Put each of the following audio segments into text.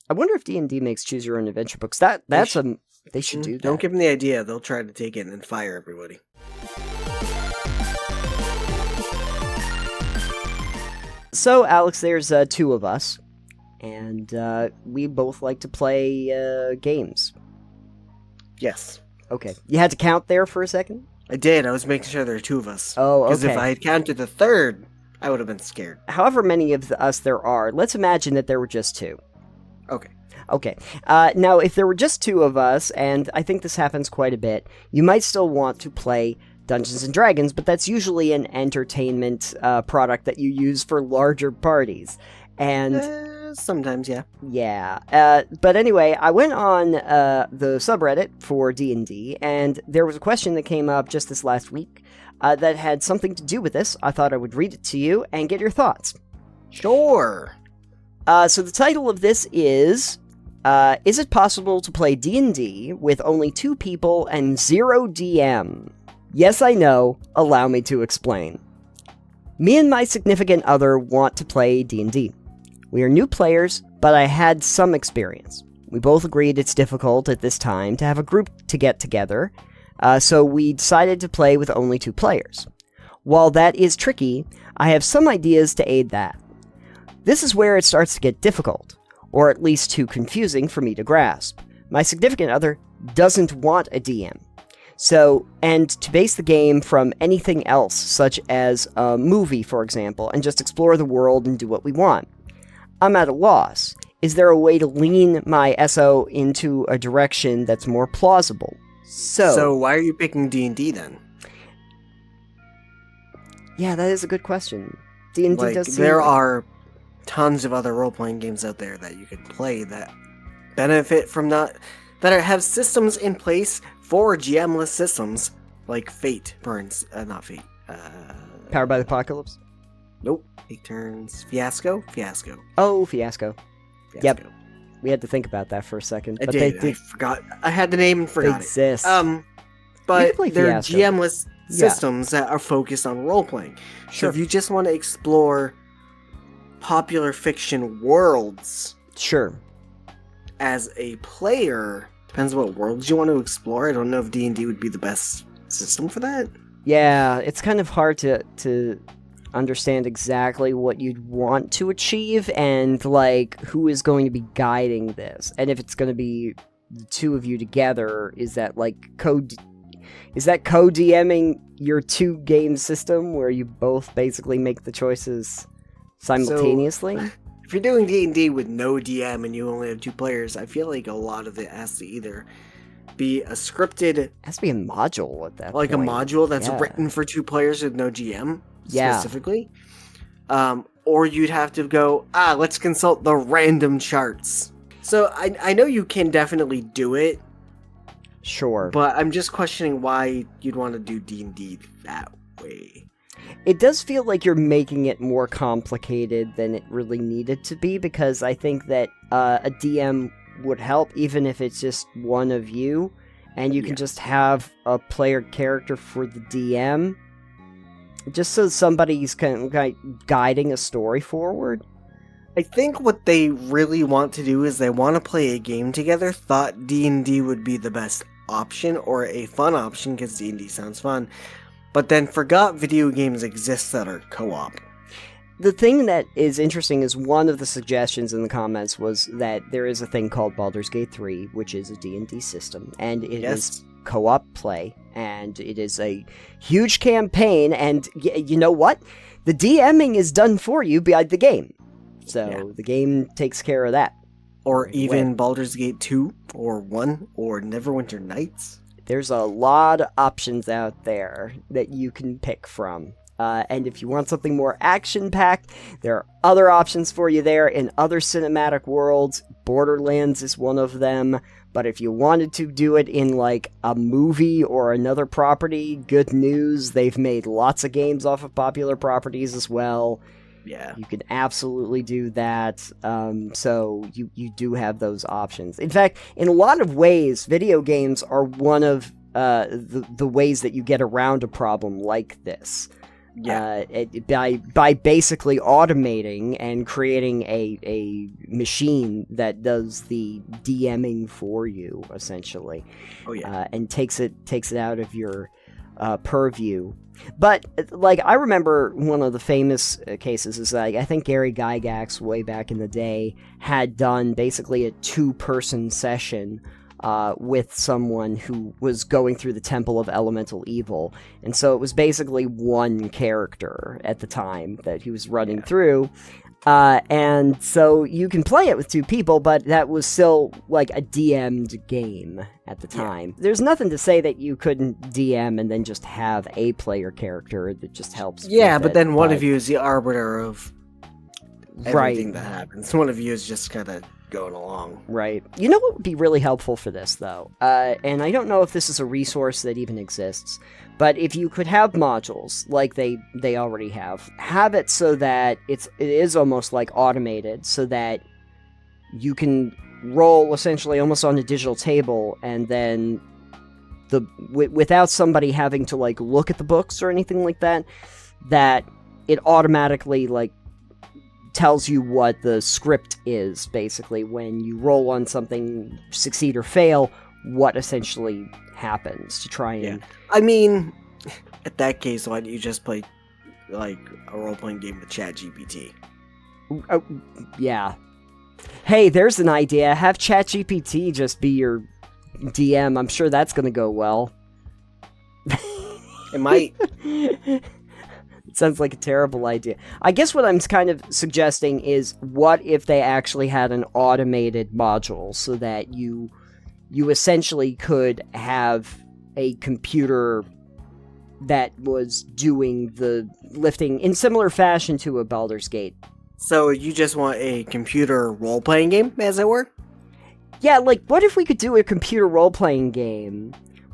I wonder if D&D makes choose your own adventure books. They should do that. Don't give them the idea. They'll try to take it and fire everybody. So, Alex, there's two of us, and we both like to play games. Yes. Okay. You had to count there for a second? I did. I was making sure there were two of us. Oh, okay. Because if I had counted the third, I would have been scared. However many of us there are, let's imagine that there were just two. Okay. Okay. Now, if there were just two of us, and I think this happens quite a bit, you might still want to play Dungeons & Dragons, but that's usually an entertainment product that you use for larger parties. And sometimes, yeah. Yeah. But anyway, I went on the subreddit for D&D, and there was a question that came up just this last week that had something to do with this. I thought I would read it to you and get your thoughts. Sure. So the title of this is it possible to play D&D with only 2 people and 0 DM? Yes, I know. Allow me to explain. Me and my significant other want to play D&D. We are new players, but I had some experience. We both agreed it's difficult at this time to have a group to get together, so we decided to play with only 2 players. While that is tricky, I have some ideas to aid that. This is where it starts to get difficult, or at least too confusing for me to grasp. My significant other doesn't want a DM. And to base the game from anything else, such as a movie, for example, and just explore the world and do what we want. I'm at a loss. Is there a way to lean my SO into a direction that's more plausible? So why are you picking D&D then? Yeah, that is a good question. D&D does seem there are tons of other role-playing games out there that you could play that benefit from that have systems in place for GM-less systems, like Fate, not Fate. Powered by the Apocalypse? Nope. Take turns. Fiasco? Fiasco. Oh, Fiasco. Yep. We had to think about that for a second. But I forgot. I had the name and forgot it. Exist. But they're GM-less systems that are focused on role-playing. Sure. So if you just want to explore popular fiction worlds... Sure. As a player, depends what worlds you want to explore. I don't know if D&D would be the best system for that. Yeah, it's kind of hard to understand exactly what you'd want to achieve and, like, who is going to be guiding this. And if it's going to be the 2 of you together, is that, like, co-DMing your 2-game system where you both basically make the choices simultaneously? So, if you're doing D&D with no DM and you only have 2 players, I feel like a lot of it has to either be a scripted... It has to be a module at that point. Like a module that's written for 2 players with no GM, specifically. Or you'd have to go, let's consult the random charts. So I know you can definitely do it. Sure. But I'm just questioning why you'd want to do D&D that way. It does feel like you're making it more complicated than it really needed to be, because I think that a DM would help, even if it's just one of you, and you can just have a player character for the DM, just so somebody's kind of like guiding a story forward. I think what they really want to do is they want to play a game together, thought D&D would be the best option, or a fun option, because D&D sounds fun, but then forgot video games exist that are co-op. The thing that is interesting is one of the suggestions in the comments was that there is a thing called Baldur's Gate 3, which is a D&D system, and it is co-op play, and it is a huge campaign, and you know what? The DMing is done for you by the game. So the game takes care of that. Or even Baldur's Gate 2, or 1, or Neverwinter Nights. There's a lot of options out there that you can pick from. And if you want something more action-packed, there are other options for you there in other cinematic worlds. Borderlands is one of them. But if you wanted to do it in, like, a movie or another property, good news. They've made lots of games off of popular properties as well. Yeah. You can absolutely do that. So you do have those options. In fact, in a lot of ways, video games are one of the ways that you get around a problem like this. Yeah. By basically automating and creating a machine that does the DMing for you, essentially. Oh yeah. And takes it out of your purview. But like, I remember one of the famous cases is like, I think Gary Gygax way back in the day had done basically a 2-person session with someone who was going through the Temple of Elemental Evil. And so it was basically one character at the time that he was running through. And so you can play it with 2 people, but that was still like a DM'd game at the time. There's nothing to say that you couldn't DM and then just have a player character that just helps. Yeah, but then one of you is the arbiter of everything that happens. One of you is just kind of going along. Right. You know what would be really helpful for this, though? And I don't know if this is a resource that even exists, but if you could have modules, like they already have it so that it is almost like automated, so that you can roll essentially almost on a digital table, and then without somebody having to like look at the books or anything like that, that it automatically like tells you what the script is, basically, when you roll on something, succeed or fail, what essentially happens to try and... Yeah. I mean, at that case, why don't you just play, like, a role-playing game with ChatGPT? Oh, yeah. Hey, there's an idea. Have ChatGPT just be your DM. I'm sure that's gonna go well. It might. Sounds like a terrible idea. I guess what I'm kind of suggesting is, what if they actually had an automated module so that you essentially could have a computer that was doing the lifting in similar fashion to a Baldur's Gate. So you just want a computer role-playing game, as it were? Yeah, like, what if we could do a computer role-playing game,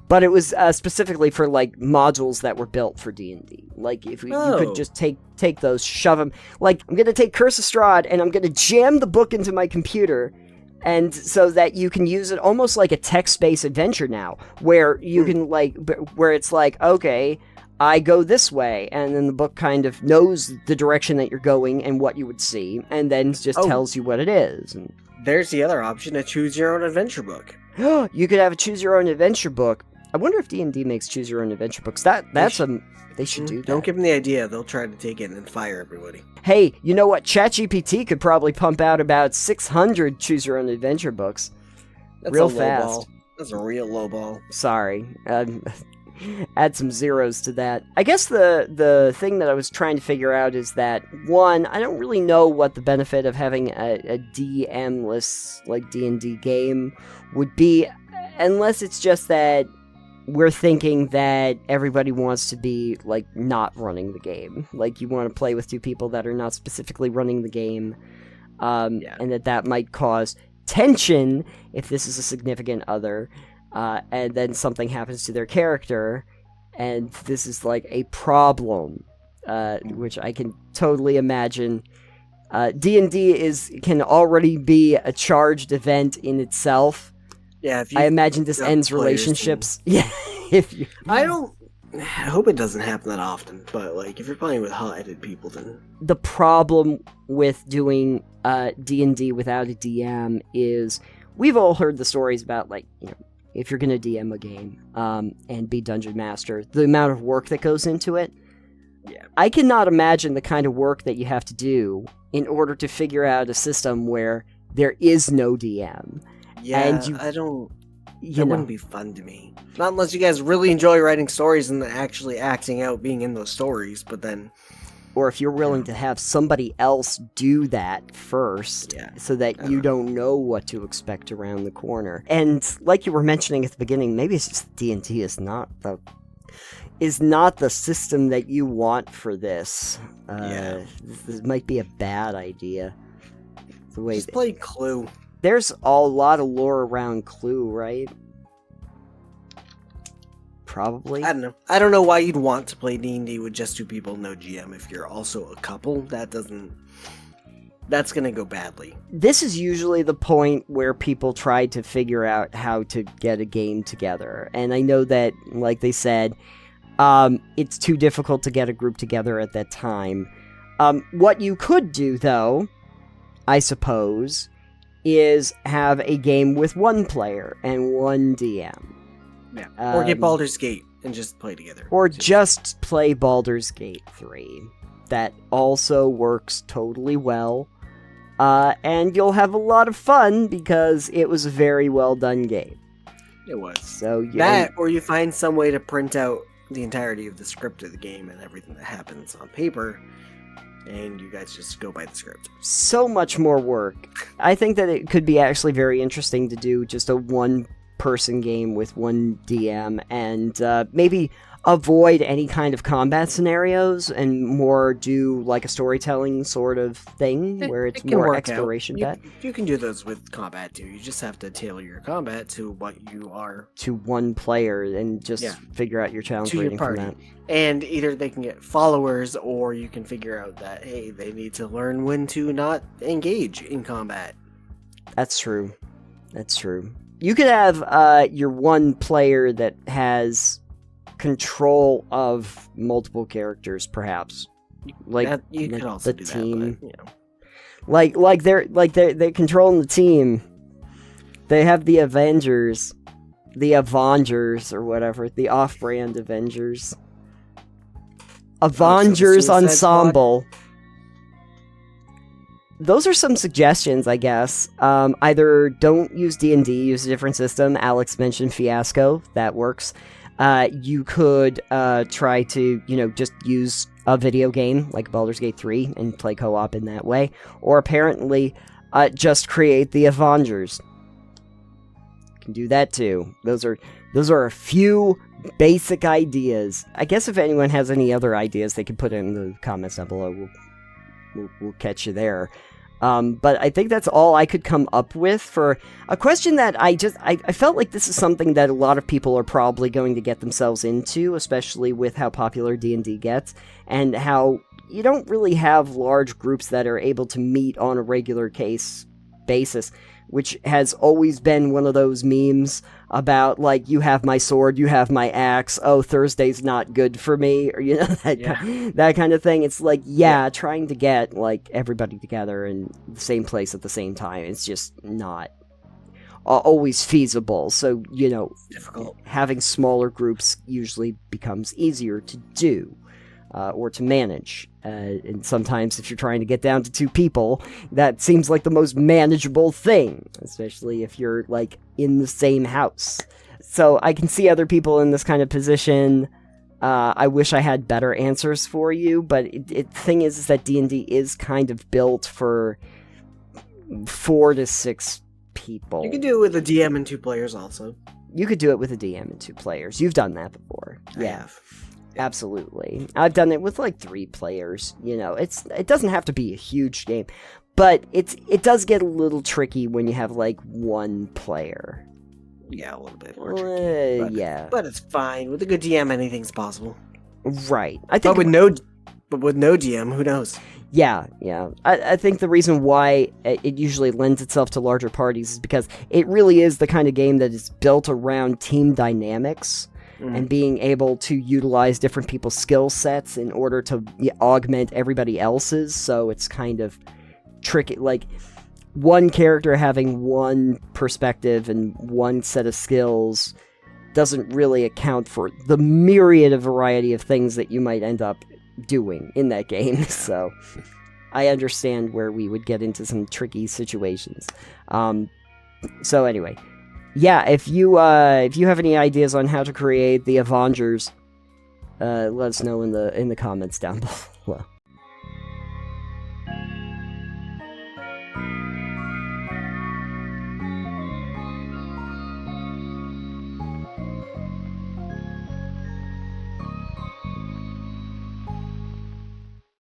but it was specifically for, like, modules that were built for D&D. Like, if you could just take those, shove them. Like, I'm going to take Curse of Strahd, and I'm going to jam the book into my computer, and so that you can use it almost like a text-based adventure now, where you can, like, where it's like, okay, I go this way, and then the book kind of knows the direction that you're going and what you would see, and then just tells you what it is. And there's the other option, a choose-your-own-adventure book. You could have a choose-your-own-adventure book. I wonder if D&D makes choose-your-own-adventure books. They should do that. Don't give them the idea. They'll try to take it and fire everybody. Hey, you know what? ChatGPT could probably pump out about 600 choose-your-own-adventure books. That's real a low fast. Ball. That's a real low ball. Sorry. Add some zeros to that. I guess the thing that I was trying to figure out is that, one, I don't really know what the benefit of having a DM-less, like, D&D game would be, unless it's just that we're thinking that everybody wants to be, like, not running the game. Like, you want to play with 2 people that are not specifically running the game, and that might cause tension if this is a significant other, and then something happens to their character, and this is, like, a problem, which I can totally imagine. D&D can already be a charged event in itself. Yeah, I imagine this ends relationships. Yeah, I hope it doesn't happen that often, but, like, if you're playing with hot-headed people, then... The problem with doing D&D without a DM is, we've all heard the stories about, like, you know, if you're gonna DM a game, and be Dungeon Master, the amount of work that goes into it. Yeah. I cannot imagine the kind of work that you have to do in order to figure out a system where there is no DM. Yeah, and that wouldn't be fun to me. Not unless you guys really enjoy writing stories and actually acting out being in those stories, but then... Or if you're willing to have somebody else do that first, so that you don't know what to expect around the corner. And like you were mentioning at the beginning, maybe it's just D&D is not the system that you want for this. This might be a bad idea. The way just play Clue. There's a lot of lore around Clue, right? Probably. I don't know. I don't know why you'd want to play D&D with just 2 people, no GM. If you're also a couple, that's gonna go badly. This is usually the point where people try to figure out how to get a game together. And I know that, like they said, It's too difficult to get a group together at that time. What you could do, though, I suppose, is have a game with one player and one DM. Yeah. Or get Baldur's Gate and just play together. Or just play Baldur's Gate 3. That also works totally well. And you'll have a lot of fun because it was a very well done game. It was. So that, or you find some way to print out the entirety of the script of the game and everything that happens on paper, and you guys just go by the script. So much more work. I think that it could be actually very interesting to do just a one-person game with one DM, and maybe avoid any kind of combat scenarios and more do like a storytelling sort of thing where it's more exploration bet. You can do those with combat too. You just have to tailor your combat to what you are. To one player and just figure out your challenge rating from that. And either they can get followers or you can figure out that, hey, they need to learn when to not engage in combat. That's true. That's true. You could have your one player that has control of multiple characters, perhaps. Like you could also do team. That, but, you know. Like they're controlling the team. They have the Avengers, the Avengers or whatever, the off-brand Avengers. Avengers Ensemble. Those are some suggestions, I guess. Either don't use D&D, use a different system. Alex mentioned Fiasco. That works. You could try to, just use a video game like Baldur's Gate 3 and play co-op in that way. Or apparently, just create the Avengers. You can do that too. Those are a few basic ideas. I guess if anyone has any other ideas, they can put it in the comments down below. We'll catch you there. But I think that's all I could come up with for a question that I felt like this is something that a lot of people are probably going to get themselves into, especially with how popular D&D gets, and how you don't really have large groups that are able to meet on a regular case basis, which has always been one of those memes about, like, you have my sword, you have my axe, oh, Thursday's not good for me, or, that kind of thing. It's like, trying to get, like, everybody together in the same place at the same time, it's just not always feasible. So, difficult. Having smaller groups usually becomes easier to do. Or to manage. And sometimes if you're trying to get down to 2 people, that seems like the most manageable thing, especially if you're, like, in the same house. So I can see other people in this kind of position. I wish I had better answers for you, but the thing is that D&D is kind of built for 4 to 6 people. You can do it with a DM and 2 players also. You could do it with a DM and 2 players. You've done that before. I have. Absolutely. I've done it with like 3 players. It doesn't have to be a huge game, but it does get a little tricky when you have like 1 player. Yeah, a little bit more tricky. But it's fine. With a good DM, anything's possible. Right. I think but with no DM, who knows? Yeah. I think the reason why it usually lends itself to larger parties is because it really is the kind of game that is built around team dynamics. And being able to utilize different people's skill sets in order to augment everybody else's, so it's kind of tricky. Like, one character having one perspective and one set of skills doesn't really account for the myriad of variety of things that you might end up doing in that game, so I understand where we would get into some tricky situations. So anyway... Yeah, if you have any ideas on how to create the Avengers, let us know in the comments down below.